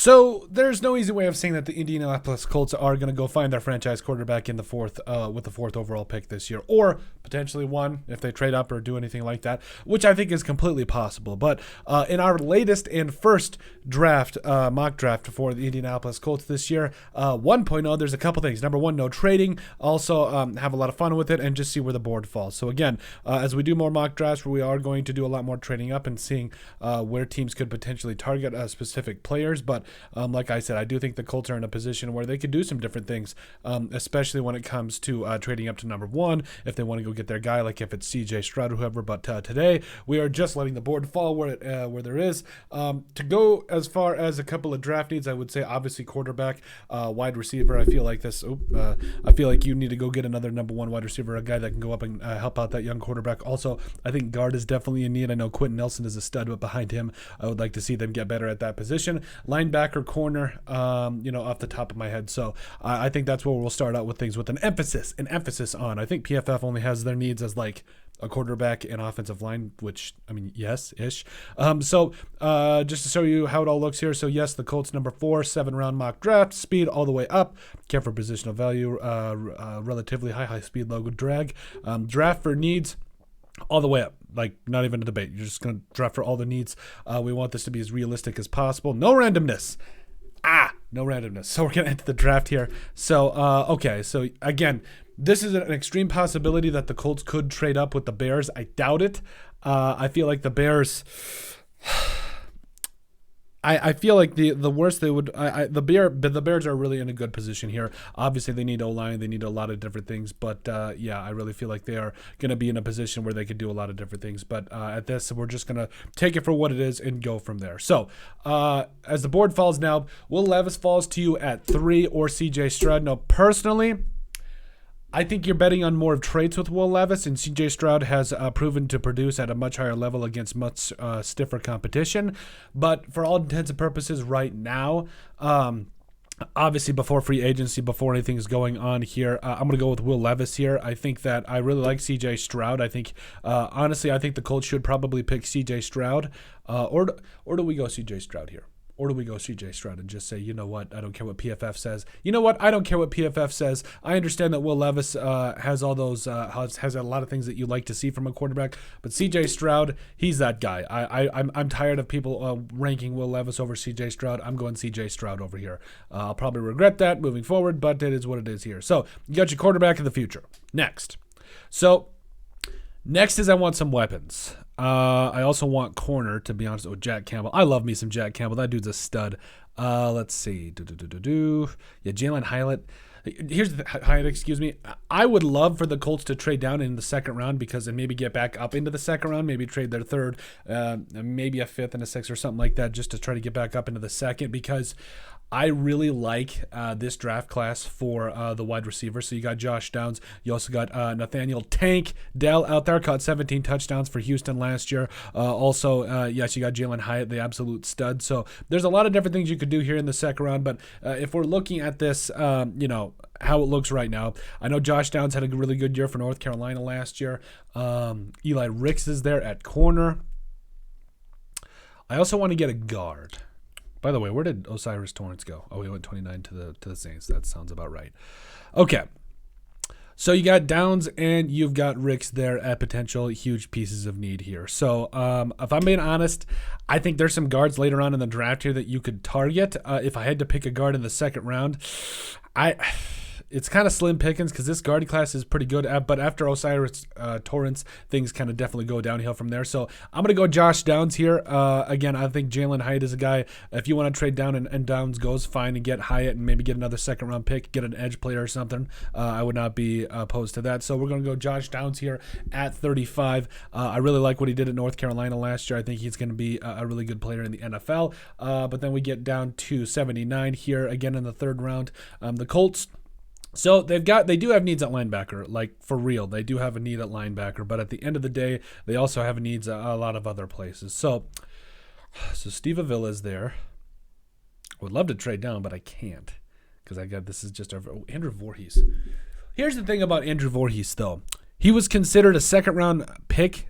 So there's no easy way of saying that the Indianapolis Colts are going to go find their franchise quarterback in the fourth, with the fourth overall pick this year, or potentially one if they trade up or do anything like that, which I think is completely possible. But in our latest and first draft, mock draft for the Indianapolis Colts this year, 1.0, there's a couple things. Number one, no trading. Also, have a lot of fun with it and just see where the board falls. So again, as we do more mock drafts, we are going to do a lot more trading up and seeing where teams could potentially target specific players. But like I said, I do think the Colts are in a position where they could do some different things, especially when it comes to trading up to number one if they want to go get their guy, like if it's CJ Stroud or whoever. But today we are just letting the board fall where there is. To go as far as a couple of draft needs, I would say obviously quarterback, wide receiver. I feel like this. I feel like you need to go get another number one wide receiver, a guy that can go up and help out that young quarterback. Also, I think guard is definitely in need. I know Quentin Nelson is a stud, but behind him, I would like to see them get better at that position. Linebacker, corner, off the top of my head. So I think that's where we'll start out with things with an emphasis on. I think PFF only has their needs as like a quarterback and offensive line, which, I mean, yes-ish. So just to show you how it all looks here. So yes, the Colts number 4, 7-round mock draft, speed all the way up, care for positional value, relatively high speed, low drag, draft for needs all the way up. Like, not even a debate. You're just going to draft for all the needs. We want this to be as realistic as possible. No randomness. No randomness. So we're going to enter the draft here. So, okay. So, again, this is an extreme possibility that the Colts could trade up with the Bears. I doubt it. I feel like the Bears... I feel like the worst they would the Bears are really in a good position here. Obviously, they need O-line, they need a lot of different things, but I really feel like they are going to be in a position where they could do a lot of different things. But at this, we're just going to take it for what it is and go from there. So as the board falls now, Will Levis falls to you at 3 or CJ Stroud. Now, personally, I think you're betting on more of traits with Will Levis, and CJ Stroud has proven to produce at a much higher level against much stiffer competition. But for all intents and purposes right now, obviously before free agency, before anything's going on here, I'm going to go with Will Levis here. I think that I really like CJ Stroud. I think, honestly, I think the Colts should probably pick CJ Stroud. Or do we go CJ Stroud here? Or do we go CJ Stroud and just say, you know what, I don't care what PFF says. You know what, I don't care what PFF says. I understand that Will Levis has all those, has a lot of things that you like to see from a quarterback. But CJ Stroud, he's that guy. I'm tired of people ranking Will Levis over CJ Stroud. I'm going CJ Stroud over here. I'll probably regret that moving forward, but it is what it is here. So you got your quarterback of the future. Next is I want some weapons. I also want corner, to be honest, with Jack Campbell. I love me some Jack Campbell. That dude's a stud. Let's see. Yeah, Jalen Hyatt. Here's the Hyatt, excuse me. I would love for the Colts to trade down in the second round because then maybe get back up into the second round, maybe trade their third, maybe a fifth and a sixth or something like that just to try to get back up into the second because I really like this draft class for the wide receiver. So you got Josh Downs. You also got Nathaniel Tank Dell out there, caught 17 touchdowns for Houston last year. Also, yes, you got Jalen Hyatt, the absolute stud. So there's a lot of different things you could do here in the second round. But if we're looking at this, how it looks right now, I know Josh Downs had a really good year for North Carolina last year. Eli Ricks is there at corner. I also want to get a guard. By the way, where did Osiris Torrance go? Oh, he went 29 to the Saints. That sounds about right. Okay. So you got Downs and you've got Ricks there at potential huge pieces of need here. So if I'm being honest, I think there's some guards later on in the draft here that you could target. If I had to pick a guard in the second round, it's kind of slim pickings because this guard class is pretty good. But after Osiris Torrance, things kind of definitely go downhill from there. So I'm going to go Josh Downs here. Again, I think Jalen Hyatt is a guy, if you want to trade down and Downs goes, fine, and get Hyatt and maybe get another second-round pick, get an edge player or something. I would not be opposed to that. So we're going to go Josh Downs here at 35. I really like what he did at North Carolina last year. I think he's going to be a really good player in the NFL. But then we get down to 79 here, again in the third round. The Colts... So they do have needs at linebacker, like for real. They do have a need at linebacker, but at the end of the day, they also have needs at a lot of other places. So Steve Avila is there. I would love to trade down, but I can't because this is just Andrew Voorhees. Here's the thing about Andrew Voorhees, though. He was considered a second-round pick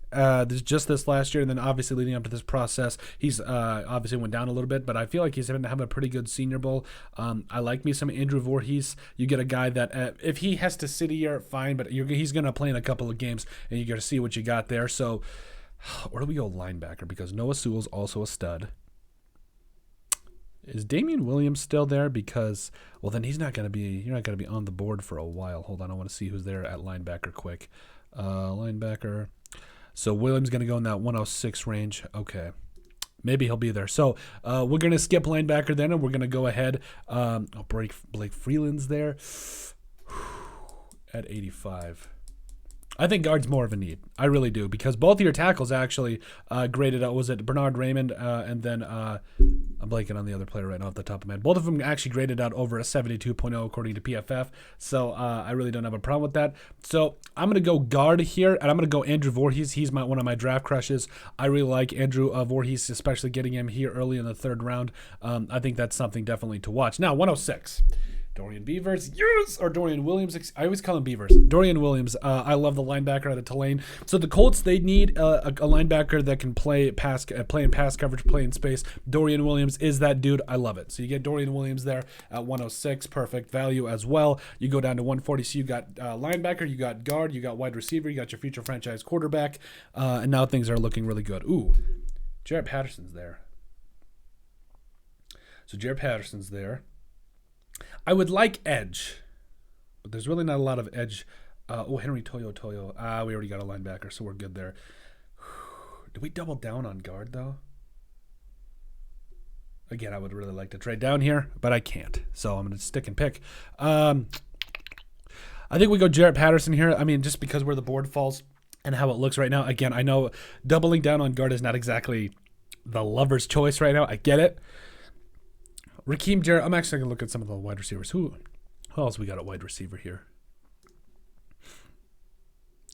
just this last year, and then obviously leading up to this process, he's obviously went down a little bit, but I feel like he's going to have a pretty good Senior Bowl. I like me some Andrew Voorhees. You get a guy that if he has to sit a year, fine, but he's going to play in a couple of games, and you got to see what you got there. So where do we go linebacker? Because Noah Sewell's also a stud. Is Damian Williams still there? Because, well, then you're not going to be on the board for a while. Hold on, I want to see who's there at linebacker quick. Linebacker. So Williams going to go in that 106 range. Okay. Maybe he'll be there. So we're going to skip linebacker then, and we're going to go ahead. Blake Freeland's there at 85. I think guard's more of a need. I really do, because both of your tackles actually graded out. Was it Bernard Raymond and then I'm blanking on the other player right now off the top of my head. Both of them actually graded out over a 72.0 according to PFF. So I really don't have a problem with that. So I'm going to go guard here, and I'm going to go Andrew Voorhees. He's one of my draft crushes. I really like Andrew Voorhees, especially getting him here early in the third round. I think that's something definitely to watch. Now, 106. Dorian Beavers, yes, or Dorian Williams. I always call him Beavers. Dorian Williams. I love the linebacker out of Tulane. So the Colts, they need a linebacker that can play in pass coverage, play in space. Dorian Williams is that dude. I love it. So you get Dorian Williams there at 106, perfect value as well. You go down to 140. So you got linebacker, you got guard, you got wide receiver, you got your future franchise quarterback, and now things are looking really good. Ooh, Jaret Patterson's there. So Jaret Patterson's there. I would like edge, but there's really not a lot of edge. Henry Toyo. We already got a linebacker, so we're good there. Do we double down on guard, though? Again, I would really like to trade down here, but I can't. So I'm going to stick and pick. I think we go Jaret Patterson here. I mean, just because where the board falls and how it looks right now. Again, I know doubling down on guard is not exactly the lover's choice right now. I get it. Raheem Jarrett. I'm actually going to look at some of the wide receivers. Who else we got at wide receiver here?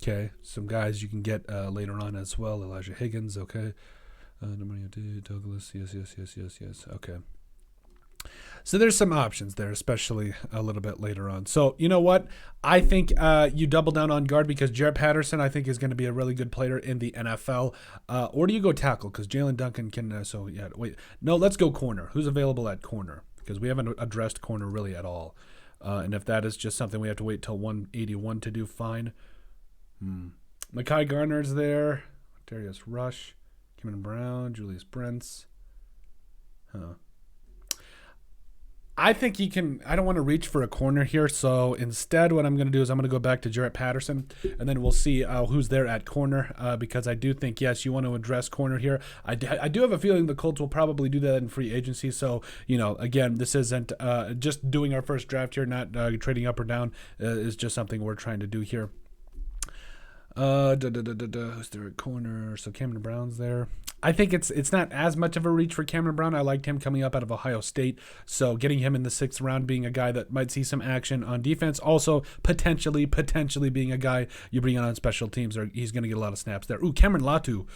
Okay, some guys you can get later on as well. Elijah Higgins, okay. Douglas, yes. Okay. So there's some options there, especially a little bit later on. So you know what? I think you double down on guard because Jaret Patterson, I think, is going to be a really good player in the NFL. Or do you go tackle? Because Jalen Duncan can. No, let's go corner. Who's available at corner? Because we haven't addressed corner really at all. And if that is just something we have to wait till 181 to do, fine. Mekhi Garner's there. Darius Rush, Cameron Brown, Julius Brents. I think he can. I don't want to reach for a corner here, so instead what I'm going to do is I'm going to go back to Jaret Patterson, and then we'll see who's there at corner, because I do think, yes, you want to address corner here. I do have a feeling the Colts will probably do that in free agency, so, again, this isn't just doing our first draft here, not trading up or down, is just something we're trying to do here. Who's there at corner? So Cameron Brown's there. I think it's not as much of a reach for Cameron Brown. I liked him coming up out of Ohio State. So getting him in the 6th round, being a guy that might see some action on defense. Also, potentially being a guy you bring on special teams, or he's going to get a lot of snaps there. Ooh, Cameron Latu.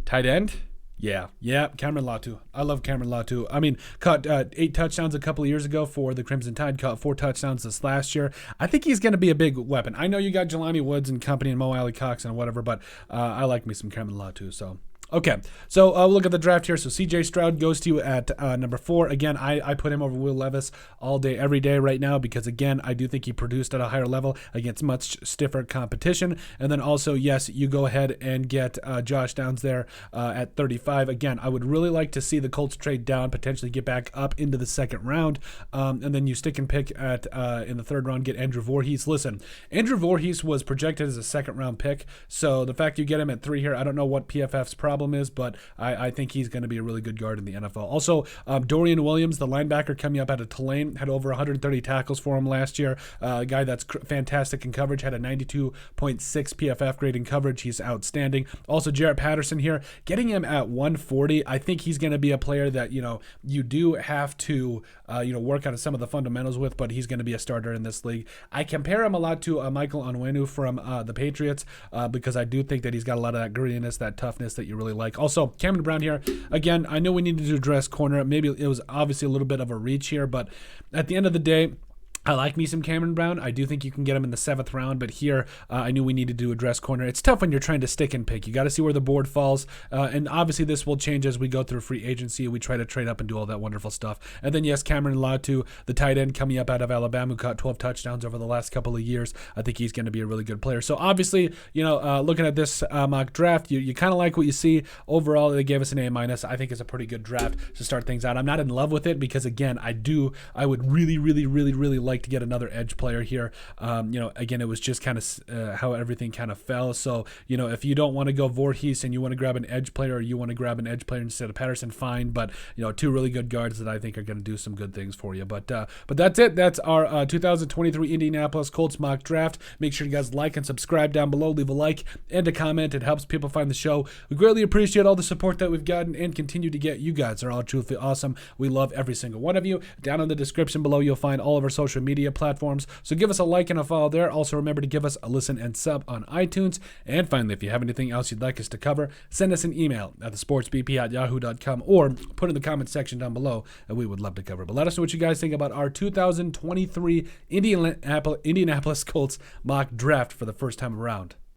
Tight end? Yeah, Cameron Latu. I love Cameron Latu. I mean, caught 8 touchdowns a couple of years ago for the Crimson Tide, caught 4 touchdowns this last year. I think he's going to be a big weapon. I know you got Jelani Woods and company and Mo Alley Cox and whatever, but I like me some Cameron Latu, so... Okay, so we'll look at the draft here. So C.J. Stroud goes to you at number 4. Again, I put him over Will Levis all day, every day right now because, again, I do think he produced at a higher level against much stiffer competition. And then also, yes, you go ahead and get Josh Downs there at 35. Again, I would really like to see the Colts trade down, potentially get back up into the 2nd round. And then you stick and pick at in the 3rd round, get Andrew Voorhees. Listen, Andrew Voorhees was projected as a 2nd round pick. So the fact you get him at 3 here, I don't know what PFF's problem is, but I think he's going to be a really good guard in the NFL. Also, Dorian Williams, the linebacker coming up out of Tulane, had over 130 tackles for him last year. A guy that's fantastic in coverage, had a 92.6 PFF grade in coverage. He's outstanding. Also, Jaret Patterson here, getting him at 140. I think he's going to be a player that, you do have to, work on some of the fundamentals with, but he's going to be a starter in this league. I compare him a lot to Michael Onwenu from the Patriots because I do think that he's got a lot of that grittiness, that toughness that you really like. Also, Cameron Brown here. Again, I know we needed to address corner. Maybe it was obviously a little bit of a reach here, but at the end of the day, I like me some Cameron Brown. I do think you can get him in the 7th round, but here I knew we needed to address corner. It's tough when you're trying to stick and pick. You got to see where the board falls, and obviously this will change as we go through free agency. We try to trade up and do all that wonderful stuff. And then yes, Cameron Latu, the tight end coming up out of Alabama, who caught 12 touchdowns over the last couple of years. I think he's going to be a really good player. So obviously, looking at this mock draft, you kind of like what you see. Overall, they gave us an A-. I think it's a pretty good draft to start things out. I'm not in love with it because again, I would really, really, really, really like to get another edge player here. Again, it was just kind of how everything kind of fell. So, if you don't want to go Voorhees and you want to grab an edge player, or you want to grab an edge player instead of Patterson, fine. But, 2 really good guards that I think are going to do some good things for you. But that's it. That's our 2023 Indianapolis Colts mock draft. Make sure you guys like and subscribe down below. Leave a like and a comment. It helps people find the show. We greatly appreciate all the support that we've gotten and continue to get. You guys are all truly awesome. We love every single one of you. Down in the description below, you'll find all of our social media platforms. So give us a like and a follow there. Also remember to give us a listen and sub on iTunes. And finally, if you have anything else you'd like us to cover, send us an email at thesportsbp@yahoo.com or put in the comment section down below, and we would love to cover. But let us know what you guys think about our 2023 Indianapolis Colts mock draft for the first time around.